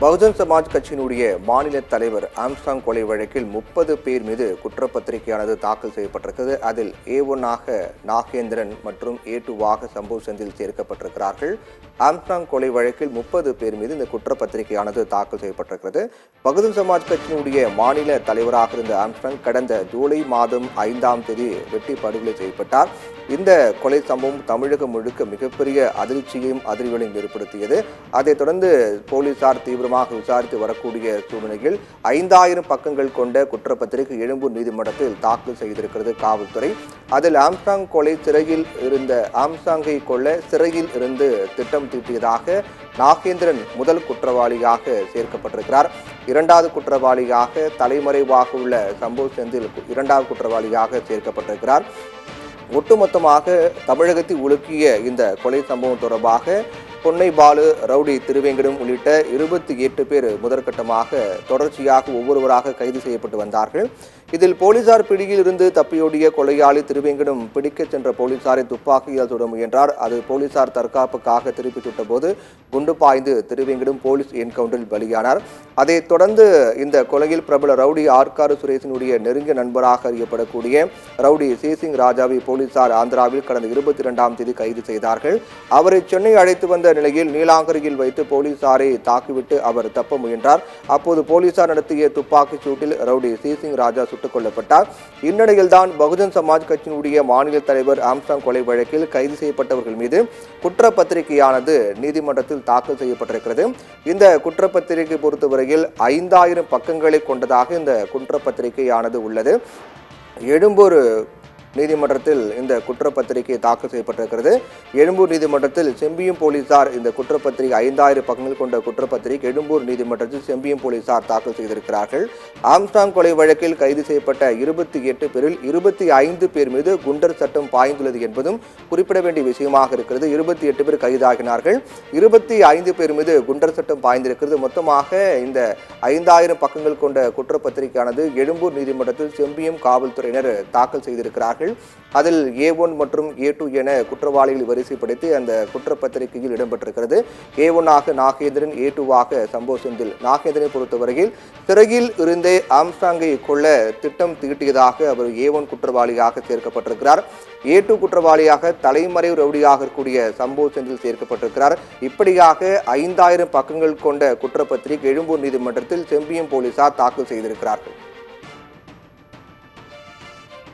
பகுஜன் சமாஜ் கட்சியினுடைய மாநில தலைவர் ஆம்ஸ்ட்ராங் கொலை வழக்கில் 30 பேர் மீது குற்றப்பத்திரிகையானது தாக்கல் செய்யப்பட்டிருக்கிறது. அதில் A1 நாகேந்திரன் மற்றும் A2 சம்பவ் செந்தில் சேர்க்கப்பட்டிருக்கிறார்கள். ஆம்ஸ்ட்ராங் கொலை வழக்கில் 30 பேர் மீது இந்த குற்றப்பத்திரிகையானது தாக்கல் செய்யப்பட்டிருக்கிறது. பகுஜன் சமாஜ் கட்சியினுடைய மாநில தலைவராக இருந்த ஆம்ஸ்ட்ராங் கடந்த ஜூலை மாதம் 5ஆம் தேதி வெட்டி படுகொலை செய்யப்பட்டார். இந்த கொலை சம்பவம் தமிழகம் முழுக்க மிகப்பெரிய அதிர்ச்சியையும் அதிர்வுகளையும் ஏற்படுத்தியது. அதைத் தொடர்ந்து போலீசார் தீவிரமாக விசாரித்து வரக்கூடிய சூழ்நிலையில் 5000 பக்கங்கள் கொண்ட குற்றப்பத்திரிகை எழும்பூர் நீதிமன்றத்தில் தாக்கல் செய்திருக்கிறது காவல்துறை. அதில் ஆம்ஸ்ட்ராங் கொலை சிறையில் இருந்த ஆம்ஸ்ட்ராங்கை கொல்ல சிறையில் இருந்து திட்டம் தீட்டியதாக நாகேந்திரன் முதல் குற்றவாளியாக சேர்க்கப்பட்டிருக்கிறார். இரண்டாவது குற்றவாளியாக தலைமறைவாக உள்ள சம்பவ் செந்தில் இரண்டாவது குற்றவாளியாக சேர்க்கப்பட்டிருக்கிறார். ஒட்டுமொத்தமாக தமிழகத்தை உலுக்கிய இந்த கொலை சம்பவம் தொடர்பாக பொன்னை பாலு, ரவுடி திருவேங்கடம் உள்ளிட்ட 28 பேர் முதற்கட்டமாக தொடர்ச்சியாக ஒவ்வொருவராக கைது செய்யப்பட்டு வந்தார்கள். இதில் போலீசார் பிடியில் இருந்து தப்பியோடிய கொலையாளி திருவேங்கடம் பிடிக்கச் சென்ற போலீசாரை துப்பாக்கியால் சுட முயன்றார். அது போலீசார் தற்காப்புக்காக திருப்பி சுட்டபோது குண்டு பாய்ந்து திருவேங்கடம் போலீஸ் என்கவுண்டரில் பலியானார். அதைத் தொடர்ந்து இந்த கொலையில் பிரபல ரவுடி ஆற்காடு சுரேஷினுடைய நெருங்கிய நண்பராக அறியப்படக்கூடிய ரவுடி சேசிங் ராஜாவை போலீசார் ஆந்திராவில் கடந்த 22ஆம் தேதி கைது செய்தார்கள். அவரை சென்னை அழைத்து வந்த நிலையில் நீலாங்கரியில் வைத்து போலீசாரை தாக்கிவிட்டு அவர் தப்ப முயன்றார். அப்போது போலீசார் நடத்திய துப்பாக்கிச் சூட்டில் ரவுடி சேசிங் ராஜா சுட்டுக் கொல்லப்பட்டார். இந்நிலையில்தான் பகுஜன் சமாஜ் கட்சியினுடைய மாநில தலைவர் ஆம்ஸ்ட்ராங் கொலை வழக்கில் கைது செய்யப்பட்டவர்கள் மீது குற்றப்பத்திரிகையானது நீதிமன்றத்தில் தாக்கல் செய்யப்பட்டிருக்கிறது. இந்த குற்றப்பத்திரிகை பொறுத்தவரையில் 5000 பக்கங்களை கொண்டதாக இந்த குற்றப்பத்திரிகையானது உள்ளது. எழும்பூர் நீதிமன்றத்தில் இந்த குற்றப்பத்திரிகை தாக்கல் செய்யப்பட்டிருக்கிறது. எழும்பூர் நீதிமன்றத்தில் செம்பியம் போலீசார் இந்த குற்றப்பத்திரிகை 5000 பக்கங்கள் கொண்ட குற்றப்பத்திரிகை எழும்பூர் நீதிமன்றத்தில் செம்பியம் போலீசார் தாக்கல் செய்திருக்கிறார்கள். ஆம்ஸ்ட்ராங் கொலை வழக்கில் கைது செய்யப்பட்ட 28 பேரில் 25 பேர் மீது குண்டர் சட்டம் பாய்ந்துள்ளது என்பதும் குறிப்பிட வேண்டிய விஷயமாக இருக்கிறது. 28 பேர் கைதாகினார்கள். 25 பேர் மீது குண்டர் சட்டம் பாய்ந்திருக்கிறது. மொத்தமாக இந்த 5000 பக்கங்கள் கொண்ட குற்றப்பத்திரிகையானது எழும்பூர் நீதிமன்றத்தில் செம்பியம் காவல்துறையினர் தாக்கல் செய்திருக்கிறார்கள். அதில் A1 மற்றும் A2 என குற்றவாளிகளை வரிசைப்படுத்தி அந்த குற்றப்பத்திரிகையில் இடம்பெற்றிருக்கிறது. A1 Nagendran, A2 Sambhav Senthil. நாகேந்திரனை பொறுத்தவரையில் சிறையில் இருந்தே ஆம்ஸ்ட்ராங்கை கொல்ல திட்டம் தீட்டியதாக அவர் A1 குற்றவாளியாக சேர்க்கப்பட்டிருக்கிறார். A2 குற்றவாளியாக தலைமறைவு ரவுடியாக இருக்கக்கூடிய சம்பவ் செந்தில் சேர்க்கப்பட்டிருக்கிறார். இப்படியாக 5000 பக்கங்கள் கொண்ட குற்றப்பத்திரிகை எழும்பூர் நீதிமன்றத்தில் செம்பியம் போலீசார் தாக்கல் செய்திருக்கிறார்கள்.